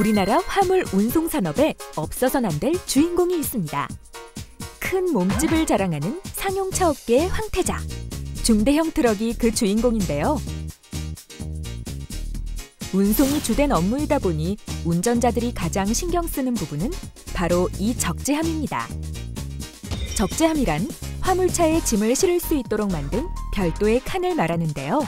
우리나라 화물 운송 산업에 없어서는 안 될 주인공이 있습니다. 큰 몸집을 자랑하는 상용차 업계의 황태자, 중대형 트럭이 그 주인공인데요. 운송이 주된 업무이다 보니 운전자들이 가장 신경 쓰는 부분은 바로 이 적재함입니다. 적재함이란 화물차에 짐을 실을 수 있도록 만든 별도의 칸을 말하는데요.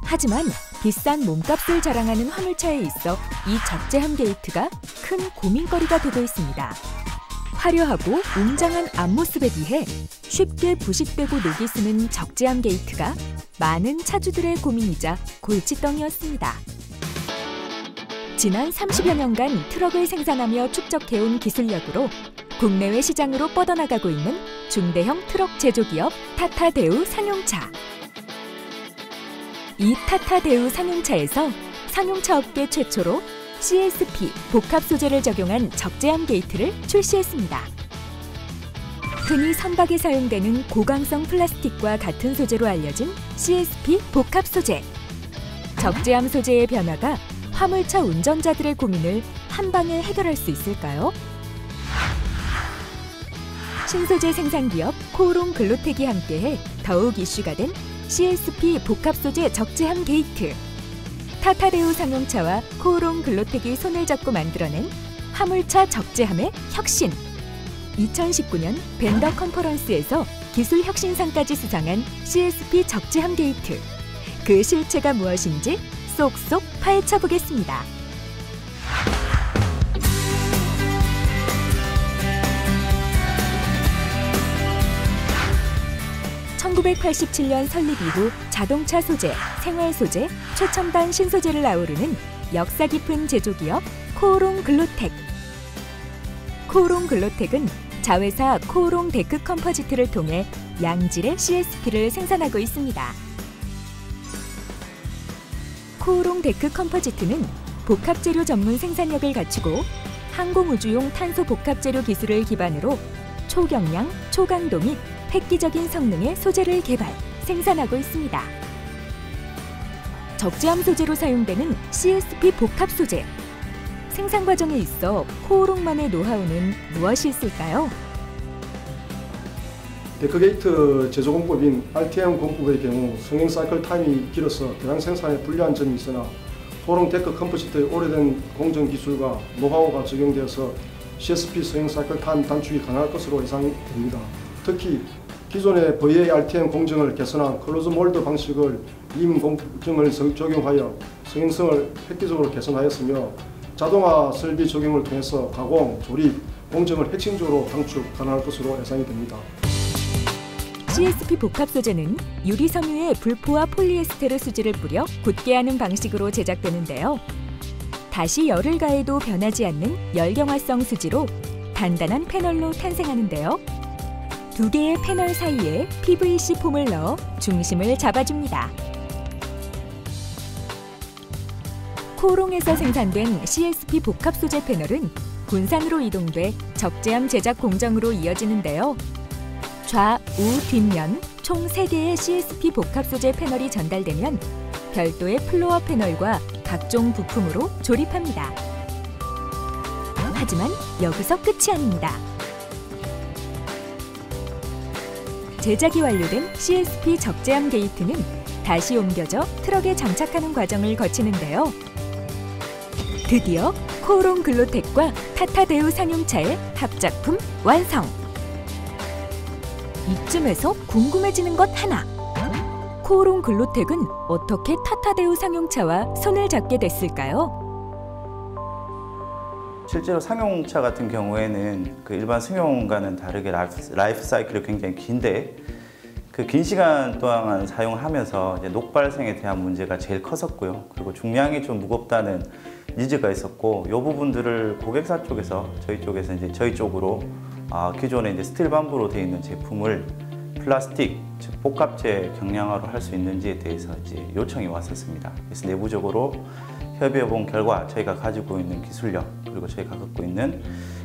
하지만 비싼 몸값을 자랑하는 화물차에 있어 이 적재함 게이트가 큰 고민거리가 되고 있습니다. 화려하고 웅장한 앞모습에 비해 쉽게 부식되고 녹이 쓰는 적재함 게이트가 많은 차주들의 고민이자 골칫덩이였습니다. 지난 30여 년간 트럭을 생산하며 축적해온 기술력으로 국내외 시장으로 뻗어나가고 있는 중대형 트럭 제조기업 타타대우 상용차. 이 타타대우 상용차에서 상용차 업계 최초로 CSP 복합 소재를 적용한 적재함 게이트를 출시했습니다. 흔히 선박에 사용되는 고강성 플라스틱과 같은 소재로 알려진 CSP 복합 소재. 적재함 소재의 변화가 화물차 운전자들의 고민을 한 방에 해결할 수 있을까요? 신소재 생산기업 코오롱 글로텍이 함께해 더욱 이슈가 된 CSP 복합 소재 적재함 게이트. 타타대우 상용차와 코오롱 글로텍이 손을 잡고 만들어낸 화물차 적재함의 혁신. 2019년 벤더 컨퍼런스에서 기술 혁신상까지 수상한 CSP 적재함 게이트. 그 실체가 무엇인지 쏙쏙 파헤쳐 보겠습니다. (1987년) 설립 이후 자동차 소재, 생활 소재, 최첨단 신소재를 아우르는 역사 깊은 제조기업 코오롱 글로텍. 코오롱 글로텍은 자회사 코오롱 데크 컴포지트를 통해 양질의 CSP를 생산하고 있습니다. 코오롱 데크 컴포지트는 복합재료 전문 생산력을 갖추고 항공우주용 탄소 복합재료 기술을 기반으로 초경량, 초강도 및 획기적인 성능의 소재를 개발, 생산하고 있습니다. 적재함 소재로 사용되는 CSP 복합 소재. 생산 과정에 있어 코오롱만의 노하우는 무엇이 있을까요? 데크게이트 제조 공법인 RTM 공법의 경우 성형 사이클 타임이 길어서 대량 생산에 불리한 점이 있으나 코오롱 데크 컴포지트의 오래된 공정 기술과 노하우가 적용되어서 CSP 성형 사이클 타임 단축이 가능할 것으로 예상됩니다. 특히 기존의 VA RTM 공정을 개선한 클로즈 몰드 방식을 임 공정을 적용하여 성형성을 획기적으로 개선하였으며 자동화 설비 적용을 통해서 가공, 조립, 공정을 핵심적으로 단축 가능할 것으로 예상이 됩니다. CSP 복합 소재는 유리 섬유에 불포화 폴리에스테르 수지를 뿌려 굳게 하는 방식으로 제작되는데요. 다시 열을 가해도 변하지 않는 열경화성 수지로 단단한 패널로 탄생하는데요. 두 개의 패널 사이에 PVC 폼을 넣어 중심을 잡아줍니다. 코오롱에서 생산된 CSP 복합 소재 패널은 군산으로 이동돼 적재함 제작 공정으로 이어지는데요. 좌, 우, 뒷면 총 3개의 CSP 복합 소재 패널이 전달되면 별도의 플로어 패널과 각종 부품으로 조립합니다. 하지만 여기서 끝이 아닙니다. 제작이 완료된 CSP 적재함 게이트는 다시 옮겨져 트럭에 장착하는 과정을 거치는데요. 드디어 코오롱 글로텍과 타타대우 상용차의 합작품 완성! 이쯤에서 궁금해지는 것 하나! 코오롱 글로텍은 어떻게 타타대우 상용차와 손을 잡게 됐을까요? 실제로 상용차 같은 경우에는 그 일반 승용과는 다르게 라이프 사이클이 굉장히 긴데 그 긴 시간 동안 사용하면서 이제 녹 발생에 대한 문제가 제일 컸었고요. 그리고 중량이 좀 무겁다는 니즈가 있었고 이 부분들을 고객사 쪽에서 저희 쪽으로 기존에 이제 스틸 반부로 되어 있는 제품을 플라스틱, 즉 복합재 경량화로 할 수 있는지에 대해서 이제 요청이 왔었습니다. 그래서 내부적으로 협의해 본 결과 저희가 가지고 있는 기술력 그리고 저희가 갖고 있는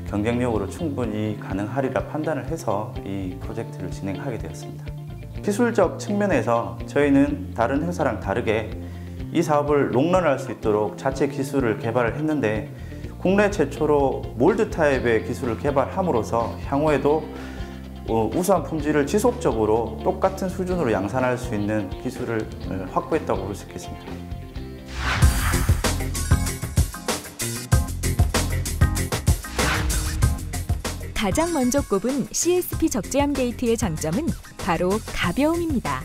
경쟁력으로 충분히 가능하리라 판단을 해서 이 프로젝트를 진행하게 되었습니다. 기술적 측면에서 저희는 다른 회사랑 다르게 이 사업을 롱런할 수 있도록 자체 기술을 개발을 했는데 국내 최초로 몰드 타입의 기술을 개발함으로써 향후에도 우수한 품질을 지속적으로 똑같은 수준으로 양산할 수 있는 기술을 확보했다고 볼 수 있겠습니다. 가장 먼저 꼽은 CSP 적재함 게이트의 장점은 바로 가벼움입니다.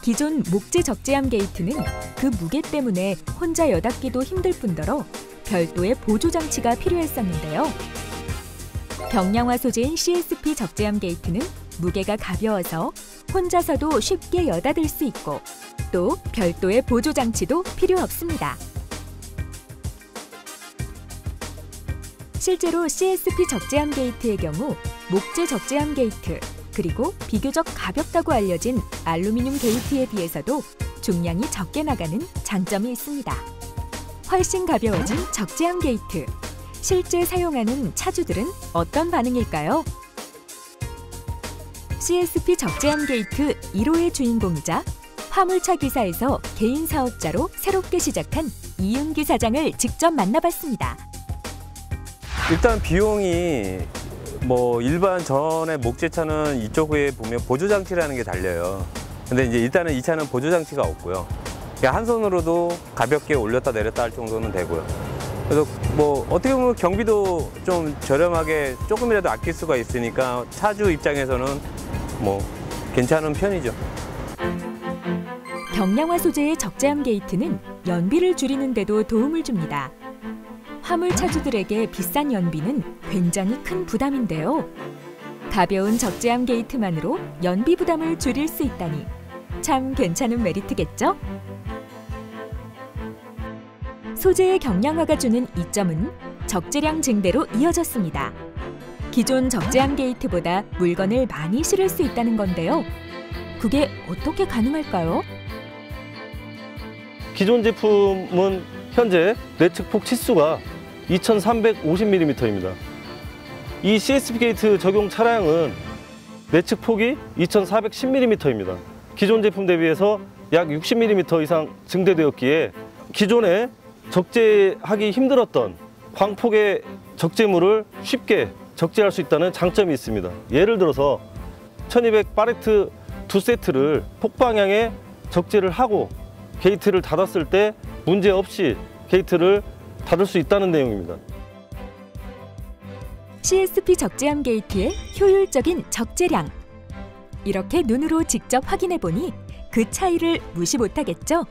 기존 목재 적재함 게이트는 그 무게 때문에 혼자 여닫기도 힘들 뿐더러 별도의 보조 장치가 필요했었는데요. 경량화 소재인 CSP 적재함 게이트는 무게가 가벼워서 혼자서도 쉽게 여닫을 수 있고 또 별도의 보조 장치도 필요 없습니다. 실제로 CSP 적재함 게이트의 경우 목재 적재함 게이트 그리고 비교적 가볍다고 알려진 알루미늄 게이트에 비해서도 중량이 적게 나가는 장점이 있습니다. 훨씬 가벼워진 적재함 게이트. 실제 사용하는 차주들은 어떤 반응일까요? CSP 적재함 게이트 1호의 주인공이자 화물차 기사에서 개인 사업자로 새롭게 시작한 이윤기 사장을 직접 만나봤습니다. 일단 비용이 일반 전에 목재차는 이쪽에 보면 보조장치라는 게 달려요. 근데 이제 일단은 이 차는 보조장치가 없고요. 그냥 한 손으로도 가볍게 올렸다 내렸다 할 정도는 되고요. 그래서 어떻게 보면 경비도 좀 저렴하게 조금이라도 아낄 수가 있으니까 차주 입장에서는 괜찮은 편이죠. 경량화 소재의 적재함 게이트는 연비를 줄이는 데도 도움을 줍니다. 화물 차주들에게 비싼 연비는 굉장히 큰 부담인데요. 가벼운 적재함 게이트만으로 연비 부담을 줄일 수 있다니 참 괜찮은 메리트겠죠? 소재의 경량화가 주는 이점은 적재량 증대로 이어졌습니다. 기존 적재함 게이트보다 물건을 많이 실을 수 있다는 건데요. 그게 어떻게 가능할까요? 기존 제품은 현재 내측폭 치수가 2350mm입니다. 이 CSP 게이트 적용 차량은 내측폭이 2410mm입니다. 기존 제품 대비해서 약 60mm 이상 증대되었기에 기존에 적재하기 힘들었던 광폭의 적재물을 쉽게 적재할 수 있다는 장점이 있습니다. 예를 들어서 1200 파레트 2세트를 폭방향에 적재를 하고 게이트를 닫았을 때 문제없이 게이트를 닫을 수 있다는 내용입니다. CSP 적재함 게이트의 효율적인 적재량. 이렇게 눈으로 직접 확인해 보니 그 차이를 무시 못하겠죠?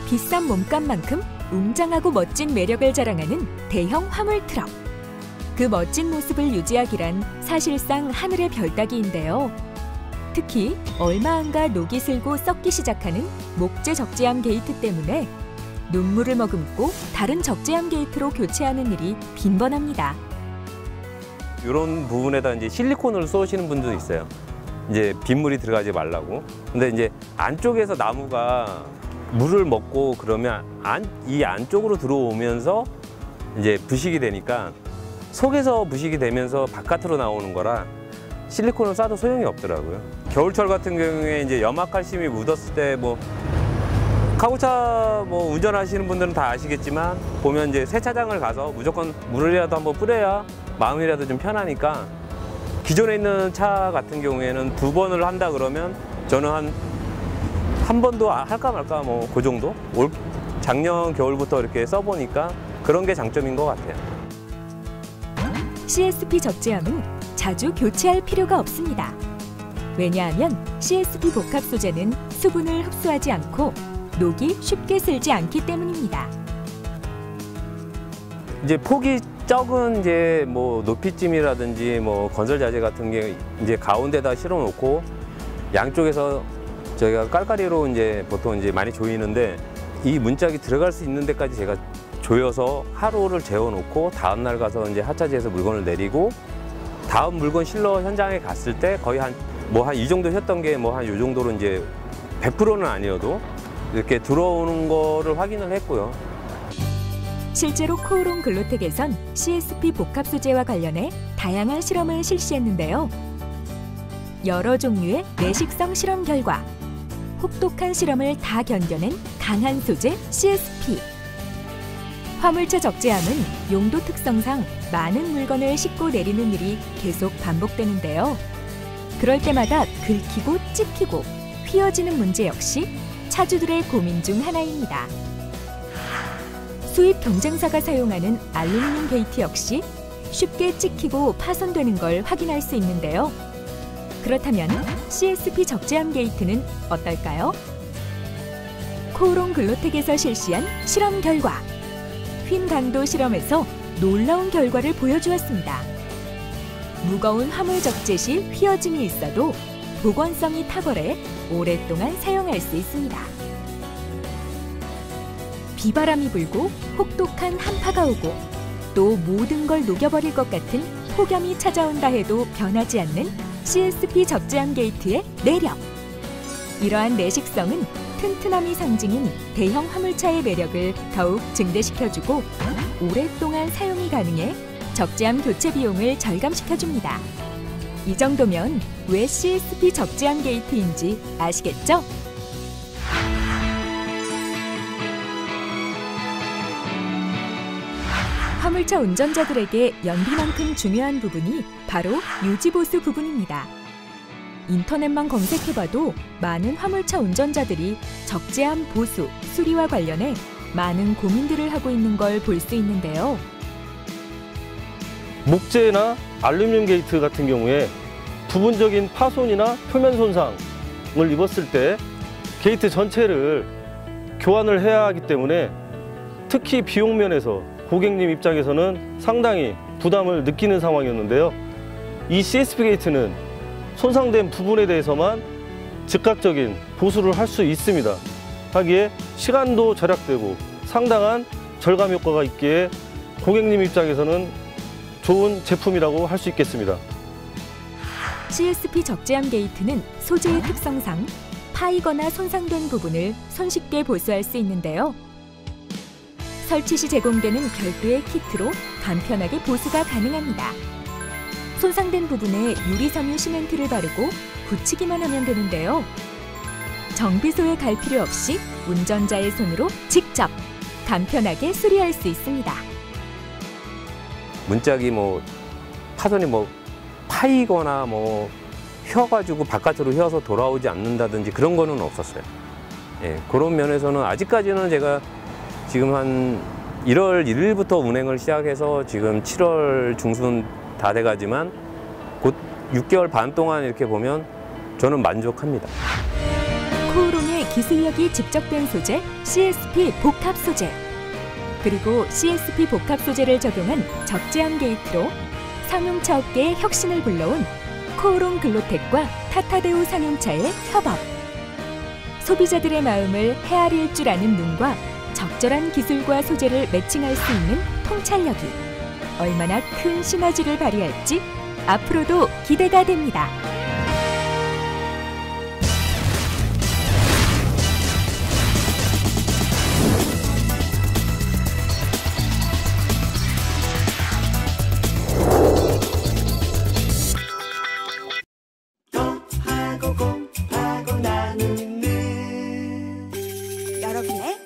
비싼 몸값만큼 웅장하고 멋진 매력을 자랑하는 대형 화물 트럭. 그 멋진 모습을 유지하기란 사실상 하늘의 별 따기인데요. 특히 얼마 안가 녹이 슬고 썩기 시작하는 목재 적재함 게이트 때문에 눈물을 머금고 다른 적재함 게이트로 교체하는 일이 빈번합니다. 이런 부분에다 이제 실리콘을 쏘시는 분도 있어요. 이제 빗물이 들어가지 말라고. 근데 이제 안쪽에서 나무가 물을 먹고 그러면 이 안쪽으로 들어오면서 이제 부식이 되니까 속에서 부식이 되면서 바깥으로 나오는 거라 실리콘을 쏴도 소용이 없더라고요. 겨울철 같은 경우에 이제 염화칼슘이 묻었을 때 카고차 운전하시는 분들은 다 아시겠지만 보면 이제 세차장을 가서 무조건 물이라도 한번 뿌려야 마음이라도 좀 편하니까 기존에 있는 차 같은 경우에는 2번을 한다 그러면 저는 한 번도 할까 말까 그 정도? 작년 겨울부터 이렇게 써보니까 그런 게 장점인 것 같아요. CSP 적재함은 자주 교체할 필요가 없습니다. 왜냐하면 CSP 복합 소재는 수분을 흡수하지 않고 녹이 쉽게 슬지 않기 때문입니다. 이제 폭이 적은 이제 높이쯤이라든지 건설 자재 같은 게 이제 가운데다 실어 놓고 양쪽에서 저희가 깔깔이로 이제 보통 이제 많이 조이는데 이 문짝이 들어갈 수 있는 데까지 제가 조여서 하루를 재워놓고 다음 날 가서 이제 하차지에서 물건을 내리고 다음 물건 실러 현장에 갔을 때 거의 한 이 정도 셨던 게 한 이 정도로 이제 100%는 아니어도 이렇게 들어오는 거를 확인을 했고요. 실제로 코오롱 글로텍에선 CSP 복합 소재와 관련해 다양한 실험을 실시했는데요. 여러 종류의 내식성 실험 결과 혹독한 실험을 다 견뎌낸 강한 소재 CSP. 화물차 적재함은 용도 특성상 많은 물건을 싣고 내리는 일이 계속 반복되는데요. 그럴 때마다 긁히고 찍히고 휘어지는 문제 역시 차주들의 고민 중 하나입니다. 수입 경쟁사가 사용하는 알루미늄 게이트 역시 쉽게 찍히고 파손되는 걸 확인할 수 있는데요. 그렇다면 CSP 적재함 게이트는 어떨까요? 코오롱 글로텍에서 실시한 실험 결과, 휨 강도 실험에서 놀라운 결과를 보여주었습니다. 무거운 화물 적재 시 휘어짐이 있어도 보건성이 탁월해 오랫동안 사용할 수 있습니다. 비바람이 불고 혹독한 한파가 오고 또 모든 걸 녹여버릴 것 같은 폭염이 찾아온다 해도 변하지 않는 CSP 적재함 게이트의 매력. 이러한 내식성은 튼튼함이 상징인 대형 화물차의 매력을 더욱 증대시켜주고 오랫동안 사용이 가능해 적재함 교체 비용을 절감시켜줍니다. 이 정도면 왜 CSP 적재함 게이트인지 아시겠죠? 화물차 운전자들에게 연비만큼 중요한 부분이 바로 유지보수 부분입니다. 인터넷만 검색해봐도 많은 화물차 운전자들이 적재함 보수, 수리와 관련해 많은 고민들을 하고 있는 걸 볼 수 있는데요. 목재나 알루미늄 게이트 같은 경우에 부분적인 파손이나 표면 손상을 입었을 때 게이트 전체를 교환을 해야 하기 때문에 특히 비용 면에서 고객님 입장에서는 상당히 부담을 느끼는 상황이었는데요. 이 CSP 게이트는 손상된 부분에 대해서만 즉각적인 보수를 할 수 있습니다. 하기에 시간도 절약되고 상당한 절감 효과가 있기에 고객님 입장에서는 좋은 제품이라고 할 수 있겠습니다. CSP 적재함 게이트는 소재의 특성상 파이거나 손상된 부분을 손쉽게 보수할 수 있는데요. 설치 시 제공되는 별도의 키트로 간편하게 보수가 가능합니다. 손상된 부분에 유리섬유 시멘트를 바르고 붙이기만 하면 되는데요. 정비소에 갈 필요 없이 운전자의 손으로 직접 간편하게 수리할 수 있습니다. 문짝이 파손이 파이거나 휘어가지고 바깥으로 휘어서 돌아오지 않는다든지 그런 거는 없었어요. 예, 그런 면에서는 아직까지는 제가 지금 한 1월 1일부터 운행을 시작해서 지금 7월 중순 다 돼가지만 곧 6개월 반 동안 이렇게 보면 저는 만족합니다. 코오롱의 기술력이 집적된 소재 CSP 복합 소재, 그리고 CSP 복합 소재를 적용한 적재함 게이트로 상용차 업계의 혁신을 불러온 코오롱 글로텍과 타타데우 상용차의 협업. 소비자들의 마음을 헤아릴 줄 아는 눈과 적절한 기술과 소재를 매칭할 수 있는 통찰력이 얼마나 큰 시너지를 발휘할지 앞으로도 기대가 됩니다. 여러분의